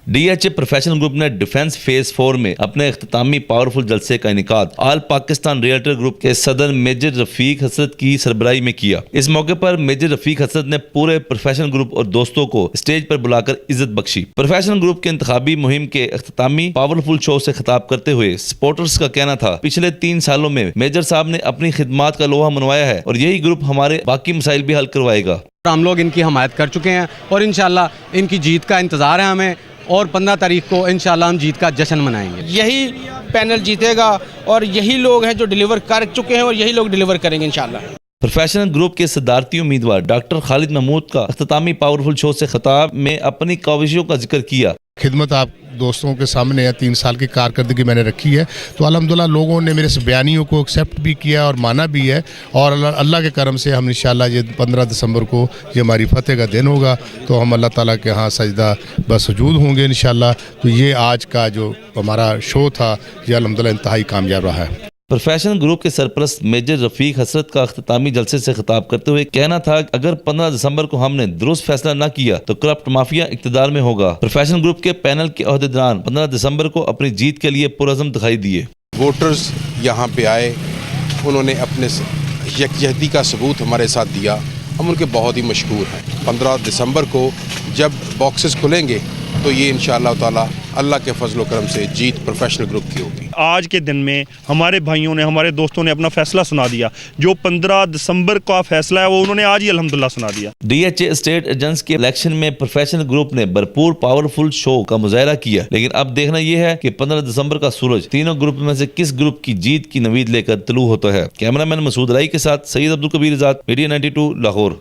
DHA professional group نے defence phase 4 میں اپنے اختتامی پاورفل جلسے کا انعقاد آل پاکستان ریئلٹر گروپ کے صدر میجر رفیق حسرت کی سربراہی میں کیا۔ اس موقع پر میجر رفیق حسرت نے پورے پروفیشنل گروپ اور دوستوں کو اسٹیج پر بلا کر عزت بخشی۔ پروفیشنل گروپ کے انتخابی مہم کے اختتامی پاورفل شو سے خطاب کرتے ہوئے سپورٹرز کا کہنا تھا، پچھلے 3 سالوں میں میجر صاحب نے اپنی خدمات کا لوہا منوایا ہے اور یہی گروپ ہمارے باقی مسائل بھی حل کروائے گا۔ ہم لوگ ان کی حمایت کر چکے ہیں اور انشاءاللہ ان کی جیت کا انتظار ہے ہمیں، اور 15 تاریخ کو انشاءاللہ ہم جیت کا جشن منائیں گے۔ یہی پینل جیتے گا اور یہی لوگ ہیں جو ڈیلیور کر چکے ہیں اور یہی لوگ ڈیلیور کریں گے انشاءاللہ۔ پروفیشنل گروپ کے صدارتی امیدوار ڈاکٹر خالد محمود کا اختتامی پاورفل شو سے خطاب میں اپنی کاوشوں کا ذکر کیا۔ خدمت آپ دوستوں کے سامنے ہے، 3 سال کی کارکردگی میں نے رکھی ہے، تو الحمدللہ لوگوں نے میرے بیانیوں کو ایکسیپٹ بھی کیا اور مانا بھی ہے، اور اللہ کے کرم سے ہم انشاءاللہ یہ 15 دسمبر کو یہ ہماری فتح کا دن ہوگا، تو ہم اللہ تعالیٰ کے ہاں سجدہ بسجود ہوں گے انشاءاللہ۔ تو یہ آج کا جو ہمارا شو تھا یہ الحمدللہ انتہائی کامیاب رہا ہے۔ پروفیشنل گروپ کے سرپرست میجر رفیق حسرت کا اختتامی جلسے سے خطاب کرتے ہوئے کہنا تھا کہ اگر 15 دسمبر کو ہم نے درست فیصلہ نہ کیا تو کرپٹ مافیا اقتدار میں ہوگا۔ پروفیشنل گروپ کے پینل کے عہدیداران 15 دسمبر کو اپنی جیت کے لیے پرعزم دکھائی دیے۔ ووٹرز یہاں پہ آئے، انہوں نے اپنے یکجہتی کا ثبوت ہمارے ساتھ دیا، ہم ان کے بہت ہی مشکور ہیں۔ 15 دسمبر کو جب باکسز کھلیں گے تو یہ انشاءاللہ تعالی اللہ کے فضل و کرم سے جیت پروفیشنل گروپ کی ہوگی۔ آج کے دن میں ہمارے بھائیوں نے، ہمارے دوستوں نے اپنا فیصلہ سنا دیا، جو 15 دسمبر کا فیصلہ ہے وہ انہوں نے آج ہی الحمدللہ سنا دیا۔ DHA اسٹیٹ ایجنٹس کے الیکشن میں پروفیشنل گروپ نے بھرپور پاورفل شو کا مظاہرہ کیا، لیکن اب دیکھنا یہ ہے کہ 15 دسمبر کا سورج تینوں گروپ میں سے کس گروپ کی جیت کی نوید لے کر طلوع ہوتا ہے۔ کیمرہ مین مسعود رائی کے ساتھ سید عبدالکبیر ذات، میڈیا 92 لاہور۔